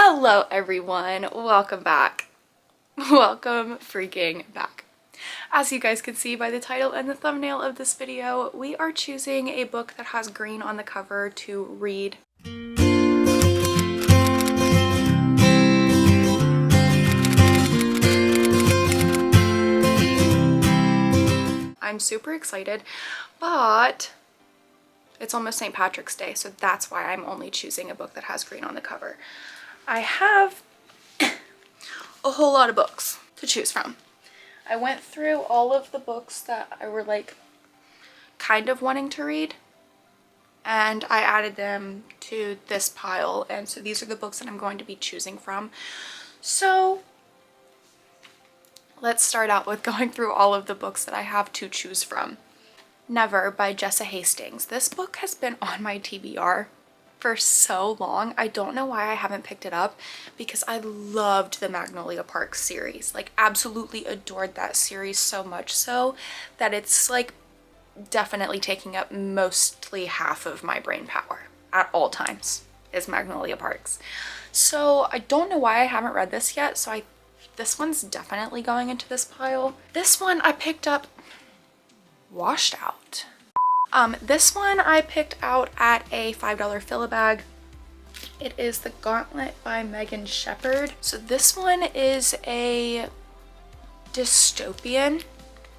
Hello everyone, welcome back. Welcome freaking back. As you guys can see by the title and the thumbnail of this video, we are choosing a book that has green on the cover to read. I'm super excited, but it's almost St. Patrick's Day, so that's why I'm only choosing a book that has green on the cover. I have a whole lot of books to choose from. I went through all of the books that I were like kind of wanting to read, and I added them to this pile, and so these are the books that I'm going to be choosing from. So let's start out with going through all of the books that I have to choose from. Never by Jessa Hastings. This book has been on my TBR for so long. I don't know why I haven't picked it up, because I loved the Magnolia Park series. Like, absolutely adored that series, so much so that it's like definitely taking up mostly half of my brain power at all times is Magnolia Parks. So I don't know why I haven't read this yet, so this one's definitely going into this pile. This one I picked up washed out. This one I picked out at a $5 fill-a-bag. It is The Gauntlet by Megan Shepherd. So this one is a dystopian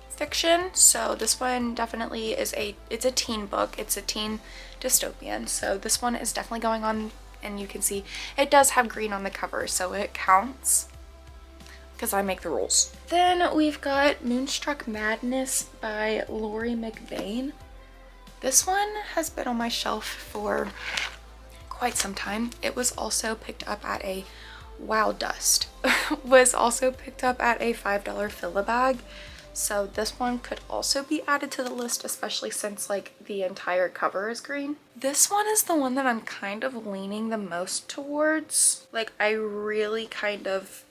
fiction. So this one definitely is it's a teen book. It's a teen dystopian. So this one is definitely going on, and you can see it does have green on the cover, so it counts because I make the rules. Then we've got Moonstruck Madness by Laurie McBain. This one has been on my shelf for quite some time. It was also picked up at a Wow Dust. Was also picked up at a $5 fill-a-bag. So this one could also be added to the list, especially since like the entire cover is green. This one is the one that I'm kind of leaning the most towards. Like, I really kind of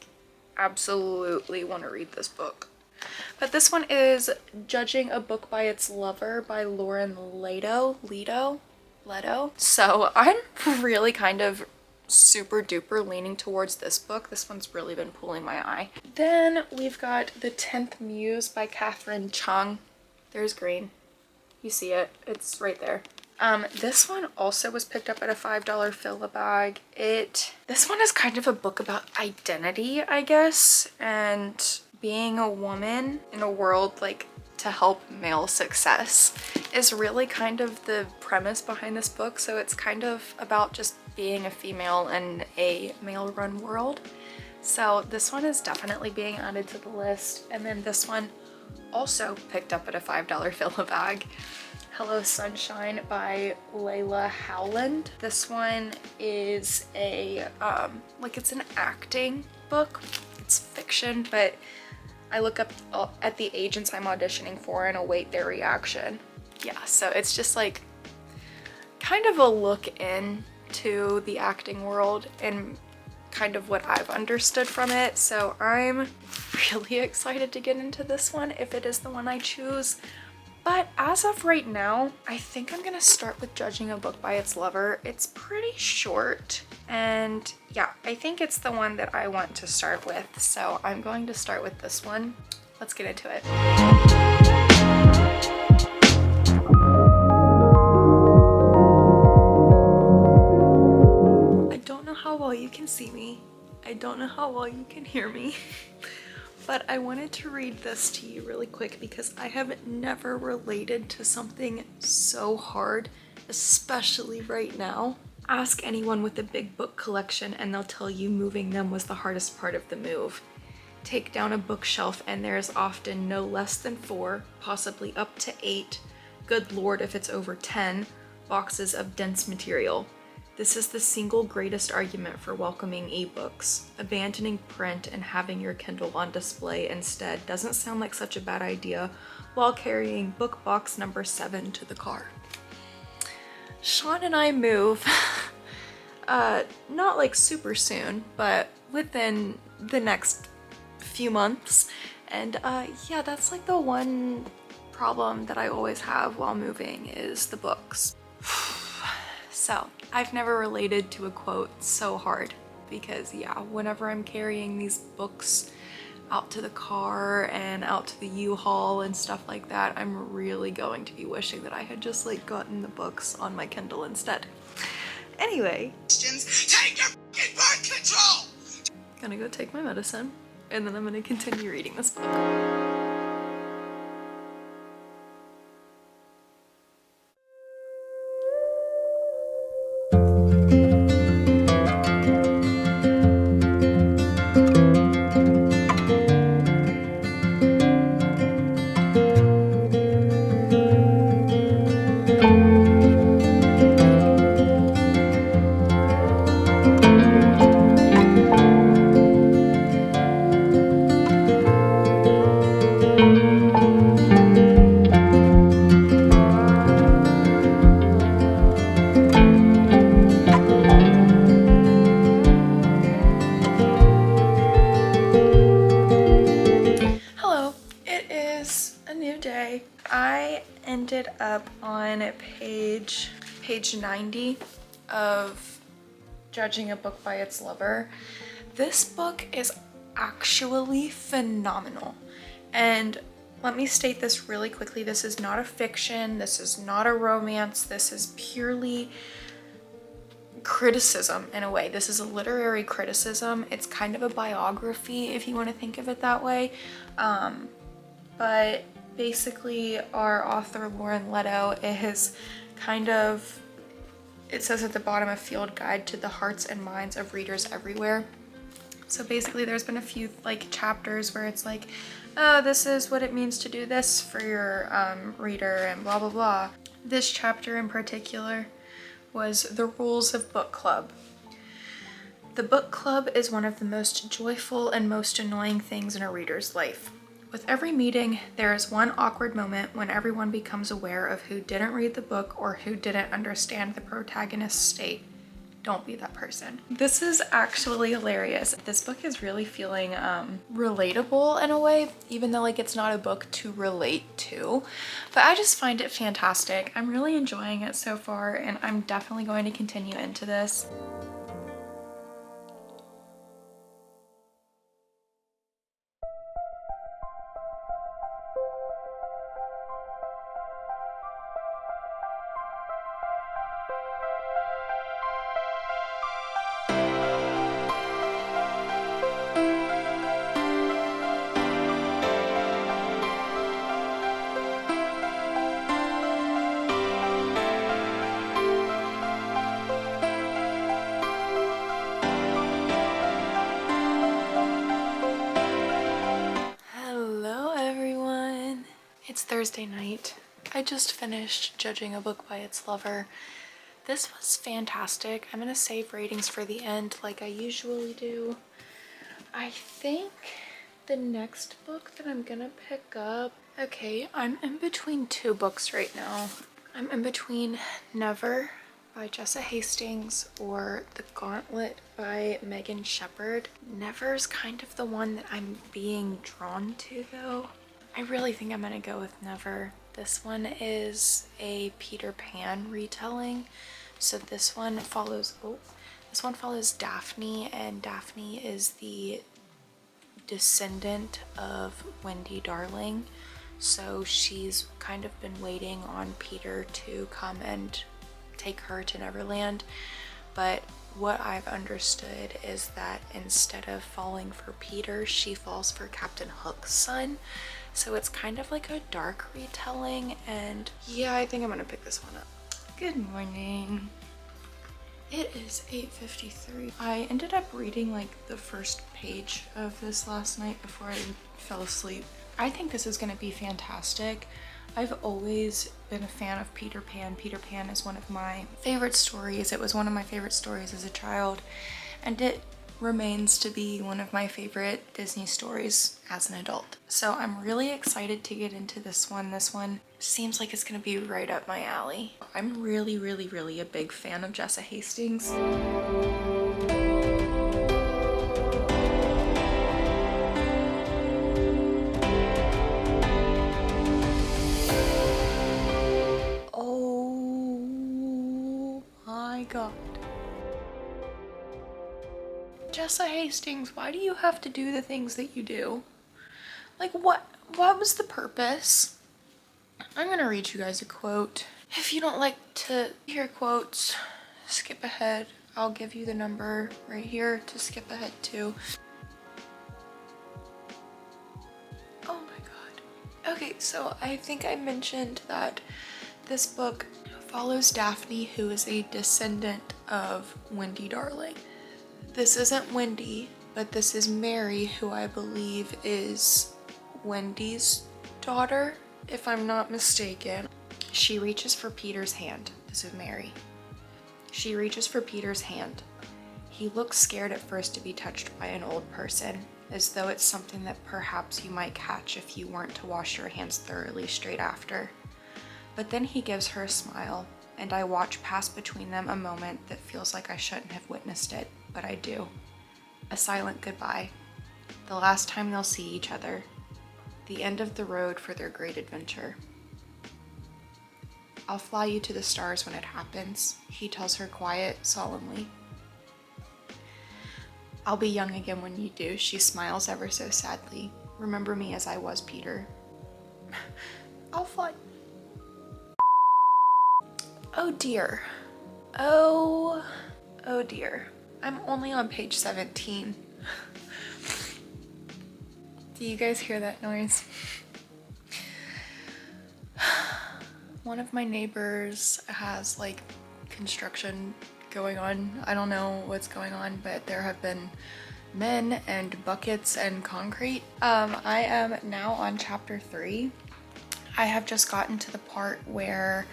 absolutely want to read this book. But this one is Judging a Book by Its Lover by Lauren Leto. So I'm really kind of super duper leaning towards this book. This one's really been pulling my eye. Then we've got The 10th Muse by Catherine Chung. There's green. You see it. It's right there. This one also was picked up at a $5 fill-a-bag. This one is kind of a book about identity, I guess, and being a woman in a world like to help male success is really kind of the premise behind this book. So it's kind of about just being a female in a male-run world. So this one is definitely being added to the list. And then this one also picked up at a $5 fill-a-bag. Hello Sunshine by Layla Howland. This one is a it's an acting book. It's fiction, but I look up at the agents I'm auditioning for and await their reaction. Yeah, so it's just like kind of a look into the acting world and kind of what I've understood from it. So I'm really excited to get into this one if it is the one I choose. But as of right now, I think I'm gonna start with Judging a Book by Its Lover. It's pretty short, and yeah, I think it's the one that I want to start with. So I'm going to start with this one. Let's get into it. I don't know how well you can see me. I don't know how well you can hear me. But I wanted to read this to you really quick because I have never related to something so hard, especially right now. Ask anyone with a big book collection and they'll tell you moving them was the hardest part of the move. Take down a bookshelf and there is often no less than 4, possibly up to 8, good lord if it's over 10, boxes of dense material. This is the single greatest argument for welcoming ebooks. Abandoning print and having your Kindle on display instead doesn't sound like such a bad idea while carrying book box number 7 to the car. Sean and I move, not like super soon, but within the next few months. And yeah, that's like the one problem that I always have while moving is the books. So I've never related to a quote so hard because yeah, whenever I'm carrying these books out to the car and out to the U-Haul and stuff like that, I'm really going to be wishing that I had just like gotten the books on my Kindle instead. Anyway, take your fucking birth control! Gonna go take my medicine and then I'm gonna continue reading this book. I ended up on page 90 of Judging a Book by Its Lover. This book is actually phenomenal. And let me state this really quickly. This is not a fiction. This is not a romance. This is purely criticism in a way. This is a literary criticism. It's kind of a biography if you want to think of it that way. But basically our author Lauren Leto is kind of, it says at the bottom, a field guide to the hearts and minds of readers everywhere. So basically there's been a few like chapters where it's like, oh, this is what it means to do this for your reader and blah blah blah. This chapter in particular was the rules of book club. The book club is one of the most joyful and most annoying things in a reader's life. With every meeting, there is one awkward moment when everyone becomes aware of who didn't read the book or who didn't understand the protagonist's state. Don't be that person. This is actually hilarious. This book is really feeling relatable in a way, even though like it's not a book to relate to. But I just find it fantastic. I'm really enjoying it so far, and I'm definitely going to continue into this. It's Thursday night. I just finished Judging a Book by Its Lover. This was fantastic. I'm gonna save ratings for the end like I usually do. I think the next book that I'm gonna pick up, okay, I'm in between two books right now. I'm in between Never by Jessa Hastings or The Gauntlet by Megan Shepherd. Never's kind of the one that I'm being drawn to though. I really think I'm gonna go with Never. This one is a Peter Pan retelling. So this one follows Daphne, and Daphne is the descendant of Wendy Darling. So she's kind of been waiting on Peter to come and take her to Neverland. But what I've understood is that instead of falling for Peter, she falls for Captain Hook's son. So it's kind of like a dark retelling, and yeah, I think I'm gonna pick this one up. Good morning. It is 8:53. I ended up reading like the first page of this last night before I fell asleep. I think this is gonna be fantastic. I've always been a fan of Peter Pan. Peter Pan is one of my favorite stories. It was one of my favorite stories as a child, and it remains to be one of my favorite Disney stories as an adult. So I'm really excited to get into this one. This one seems like it's gonna be right up my alley. I'm really, really, really a big fan of Jessa Hastings. Oh my God. Jessa Hastings, why do you have to do the things that you do? Like, what was the purpose? I'm gonna read you guys a quote. If you don't like to hear quotes, skip ahead. I'll give you the number right here to skip ahead to. Oh my god. Okay, so I think I mentioned that this book follows Daphne, who is a descendant of Wendy Darling. This isn't Wendy, but this is Mary, who I believe is Wendy's daughter, if I'm not mistaken. She reaches for Peter's hand. This is Mary. She reaches for Peter's hand. He looks scared at first to be touched by an old person, as though it's something that perhaps you might catch if you weren't to wash your hands thoroughly straight after. But then he gives her a smile, and I watch pass between them a moment that feels like I shouldn't have witnessed it, but I do. A silent goodbye. The last time they'll see each other. The end of the road for their great adventure. I'll fly you to the stars when it happens, he tells her quiet, solemnly. I'll be young again when you do, she smiles ever so sadly. Remember me as I was, Peter. I'll fly. Oh dear. Oh dear. I'm only on page 17. Do you guys hear that noise? One of my neighbors has like construction going on. I don't know what's going on, but there have been men and buckets and concrete. I am now on chapter 3. I have just gotten to the part where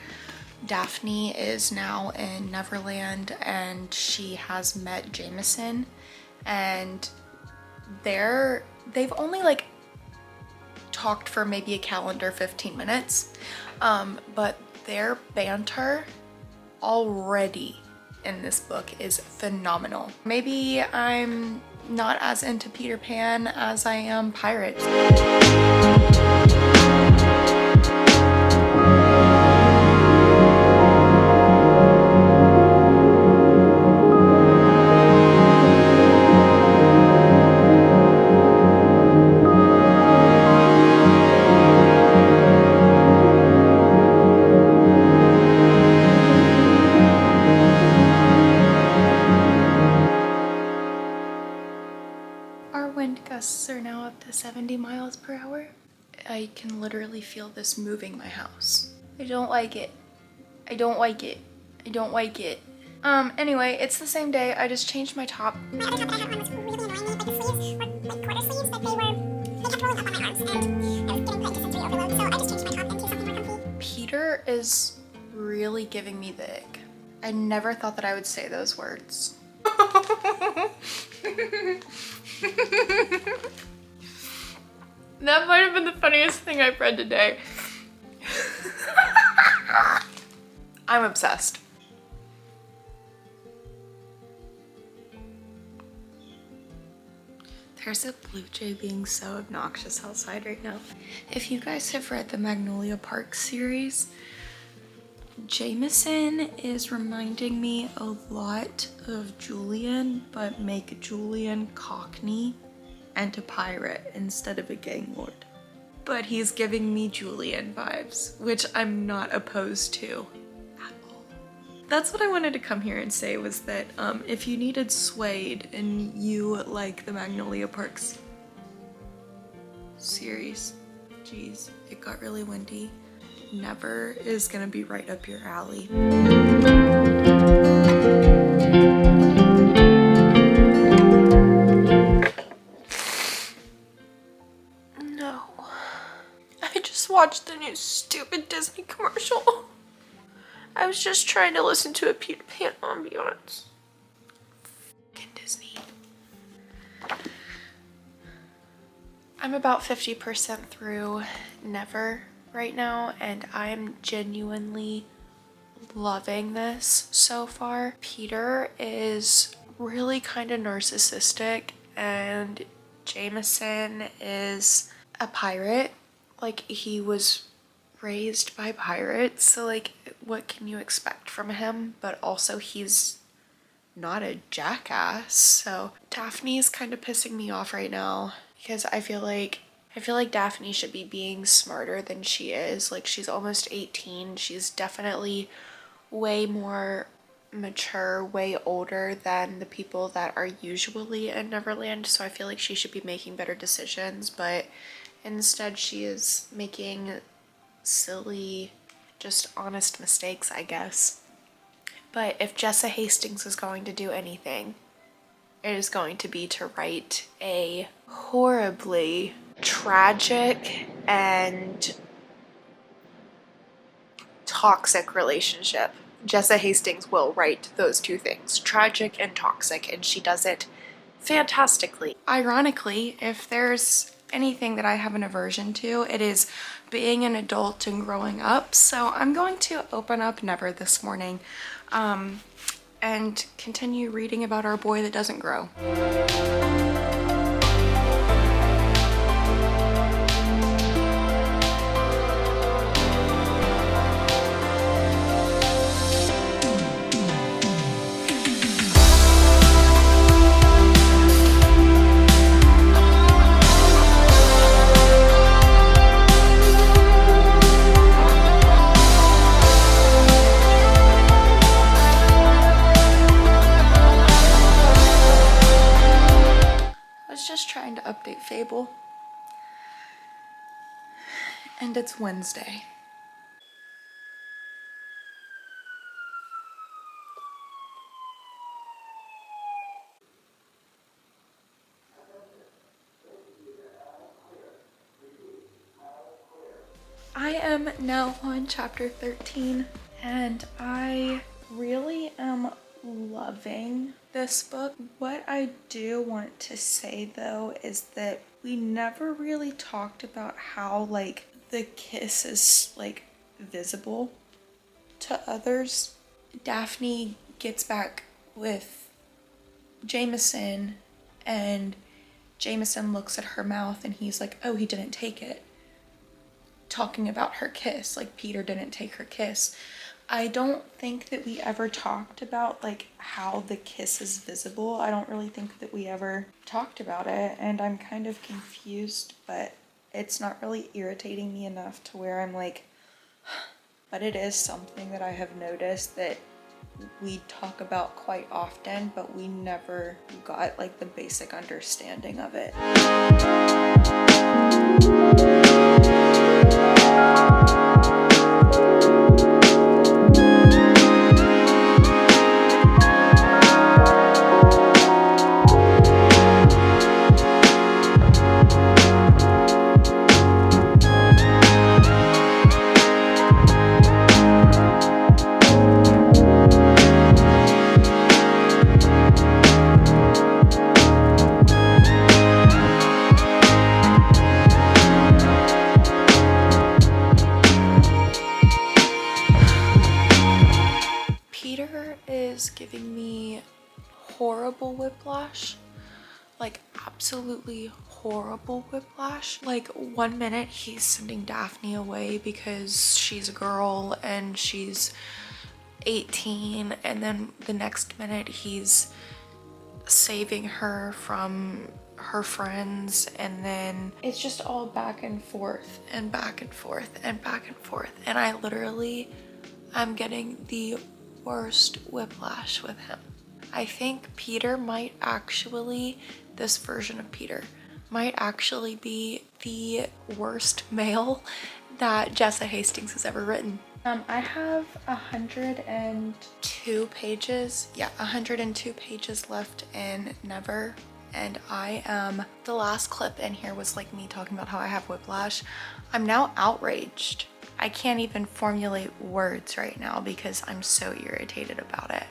Daphne is now in Neverland and she has met Jameson, and they've only like talked for maybe a calendar 15 minutes, but their banter already in this book is phenomenal. Maybe I'm not as into Peter Pan as I am pirates. Our wind gusts are now up to 70 miles per hour. I can literally feel this moving my house. I don't like it. I don't like it. I don't like it. Anyway, it's the same day. I just changed my top. My other top that I had on was really annoying me, but the sleeves were like quarter sleeves, but they kept rolling up on my arms, and I was getting put into sensory overload, so I just changed my top into something more comfy. Peter is really giving me the ick. I never thought that I would say those words. That might have been the funniest thing I've read today. I'm obsessed. There's a blue jay being so obnoxious outside right now. If you guys have read the Magnolia Park series, Jameson is reminding me a lot of Julian, but make Julian Cockney and a pirate instead of a gang lord. But he's giving me Julian vibes, which I'm not opposed to at all. That's what I wanted to come here and say, was that if you needed Suede and you like the Magnolia Parks series, geez, it got really windy. Never is gonna be right up your alley. No. I just watched the new stupid Disney commercial. I was just trying to listen to a Peter Pan ambiance. Fucking Disney. I'm about 50% through Never right now, and I'm genuinely loving this so far. Peter is really kind of narcissistic, and Jameson is a pirate. Like, he was raised by pirates, so like, what can you expect from him? But also he's not a jackass. So Daphne is kind of pissing me off right now because I feel like Daphne should be being smarter than she is. Like, she's almost 18. She's definitely way more mature, way older than the people that are usually in Neverland. So I feel like she should be making better decisions, but instead she is making silly, just honest mistakes, I guess. But if Jessa Hastings is going to do anything, it is going to be to write a horribly tragic and toxic relationship. Jessa Hastings will write those two things, tragic and toxic, and she does it fantastically. Ironically, if there's anything that I have an aversion to, it is being an adult and growing up. So I'm going to open up Never this morning and continue reading about our boy that doesn't grow. Trying to update Fable, and it's Wednesday. I am now on chapter 13, and I really am loving this book. What I do want to say though is that we never really talked about how like the kiss is like visible to others. Daphne gets back with Jameson, and Jameson looks at her mouth and he's like, oh, he didn't take it. Talking about her kiss, like Peter didn't take her kiss. I don't think that we ever talked about like how the kiss is visible. I don't really think that we ever talked about it, and I'm kind of confused, but it's not really irritating me enough to where I'm like, but it is something that I have noticed that we talk about quite often, but we never got like the basic understanding of it. Giving me horrible whiplash, like absolutely horrible whiplash. Like 1 minute he's sending Daphne away because she's a girl and she's 18, and then the next minute he's saving her from her friends, and then it's just all back and forth and back and forth and back and forth, and I'm getting the worst whiplash with him. I think Peter might actually, this version of Peter might actually be the worst male that Jessa Hastings has ever written. I have 102 pages. Yeah, 102 pages left in Never, and the last clip in here was like me talking about how I have whiplash. I'm now outraged. I can't even formulate words right now because I'm so irritated about it.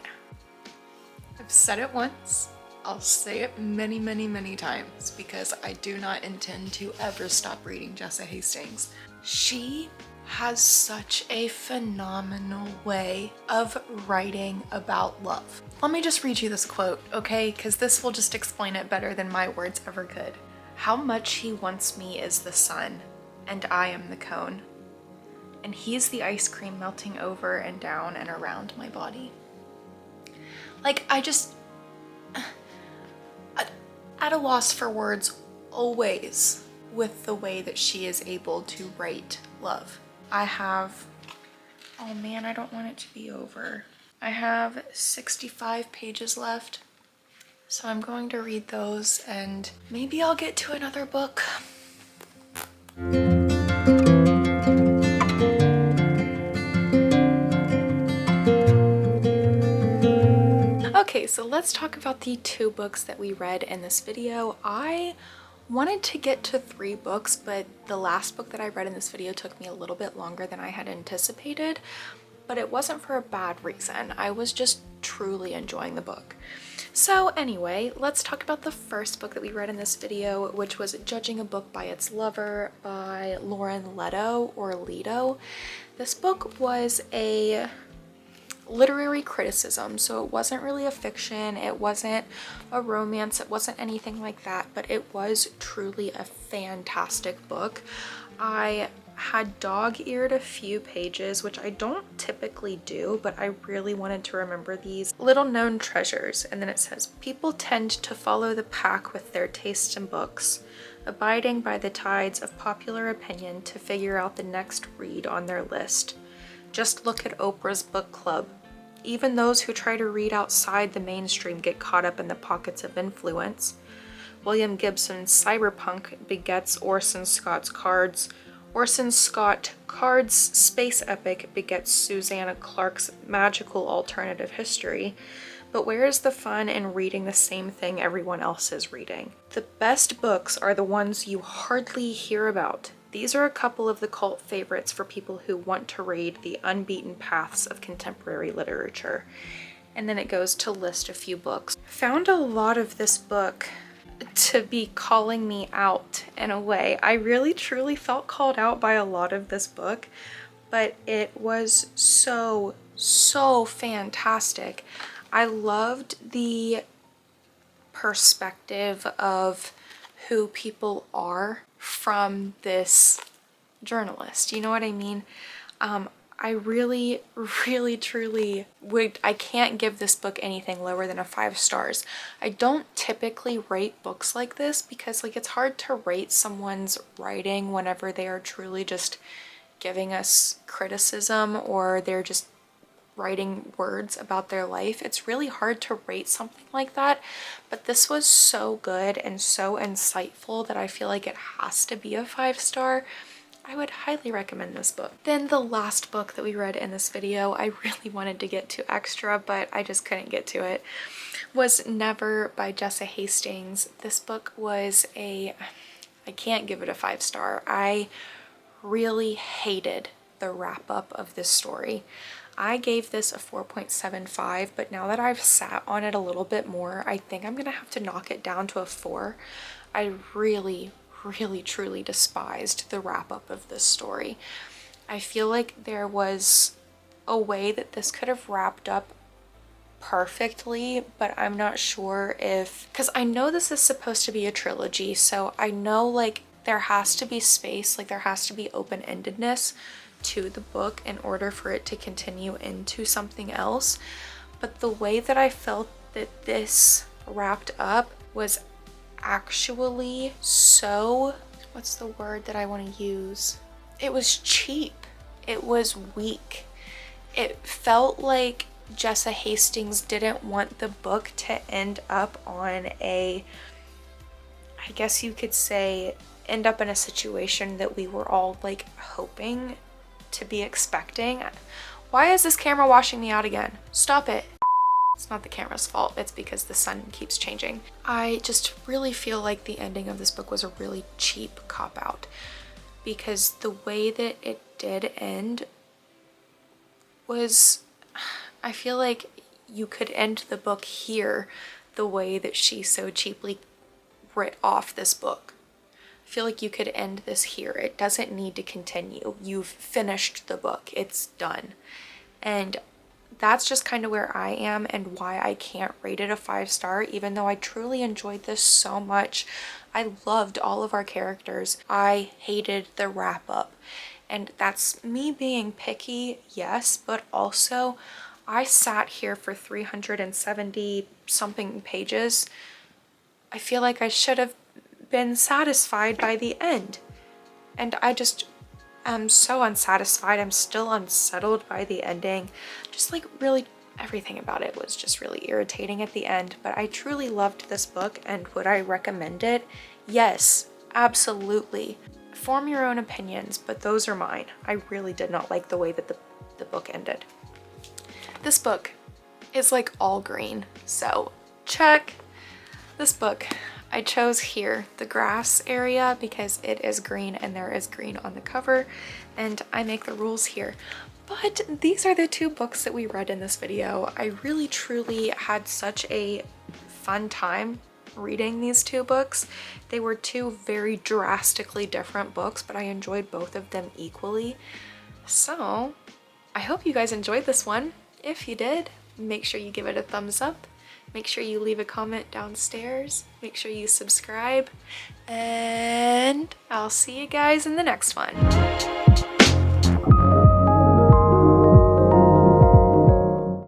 I've said it once. I'll say it many, many, many times because I do not intend to ever stop reading Jessa Hastings. She has such a phenomenal way of writing about love. Let me just read you this quote, okay? Because this will just explain it better than my words ever could. How much he wants me is the sun, and I am the cone. And he's the ice cream melting over and down and around my body. Like, I just at a loss for words always with the way that she is able to write love. I have, oh man, I don't want it to be over. I have 65 pages left, so I'm going to read those and maybe I'll get to another book. Okay, so let's talk about the 2 books that we read in this video. I wanted to get to 3 books, but the last book that I read in this video took me a little bit longer than I had anticipated, but it wasn't for a bad reason. I was just truly enjoying the book. So anyway, let's talk about the first book that we read in this video, which was Judging a Book by Its Lover by Lauren Leto, or Leto. This book was a literary criticism, so it wasn't really a fiction, it wasn't a romance, it wasn't anything like that, but it was truly a fantastic book. I had dog-eared a few pages, which I don't typically do, but I really wanted to remember these little known treasures. And then it says, people tend to follow the pack with their tastes in books, abiding by the tides of popular opinion to figure out the next read on their list. Just look at Oprah's book club. Even those who try to read outside the mainstream get caught up in the pockets of influence. William Gibson's cyberpunk begets Orson Scott's Cards. Orson Scott Card's space epic begets Susanna Clarke's magical alternative history. But where is the fun in reading the same thing everyone else is reading? The best books are the ones you hardly hear about. These are a couple of the cult favorites for people who want to read the unbeaten paths of contemporary literature. And then it goes to list a few books. Found a lot of this book to be calling me out in a way. I really truly felt called out by a lot of this book, but it was so fantastic. I loved the perspective of who people are from this journalist. You know what I mean? I really truly I can't give this book anything lower than a 5 stars. I don't typically rate books like this because like it's hard to rate someone's writing whenever they are truly just giving us criticism or they're just writing words about their life. It's really hard to rate something like that, but this was so good and so insightful that I feel like it has to be a 5 star. I would highly recommend this book. Then the last book that we read in this video, I really wanted to get to extra, but I just couldn't get to it, was Never by Jessa Hastings. This book was I can't give it a 5 star. I really hated the wrap up of this story. I gave this a 4.75, but now that I've sat on it a little bit more, I think I'm gonna have to knock it down to a 4. I really truly despised the wrap up of this story. I feel like there was a way that this could have wrapped up perfectly, but I'm not sure if, because I know this is supposed to be a trilogy, so I know like there has to be space, like there has to be open-endedness to the book in order for it to continue into something else. But the way that I felt that this wrapped up was actually so, what's the word that I want to use? It was cheap. It was weak. It felt like Jessa Hastings didn't want the book to end up on I guess you could say, end up in a situation that we were all like hoping to be expecting. Why is this camera washing me out again? Stop it. It's not the camera's fault, it's because the sun keeps changing. I just really feel like the ending of this book was a really cheap cop-out because the way that it did end was, I feel like you could end the book here the way that she so cheaply writ off this book. I feel like you could end this here. It doesn't need to continue. You've finished the book. It's done. And that's just kind of where I am and why I can't rate it a 5 star, even though I truly enjoyed this so much. I loved all of our characters. I hated the wrap up. And that's me being picky, yes, but also I sat here for 370 something pages. I feel like I should have been satisfied by the end. And I just am so unsatisfied. I'm still unsettled by the ending. Just like really everything about it was just really irritating at the end. But I truly loved this book, and would I recommend it? Yes, absolutely. Form your own opinions, but those are mine. I really did not like the way that the book ended. This book is like all green, so check. This book, I chose here, the grass area, because it is green and there is green on the cover, and I make the rules here. But these are the two books that we read in this video. I really truly had such a fun time reading these two books. They were two very drastically different books, but I enjoyed both of them equally. So I hope you guys enjoyed this one. If you did, make sure you give it a thumbs up. Make sure you leave a comment downstairs. Make sure you subscribe. And I'll see you guys in the next one.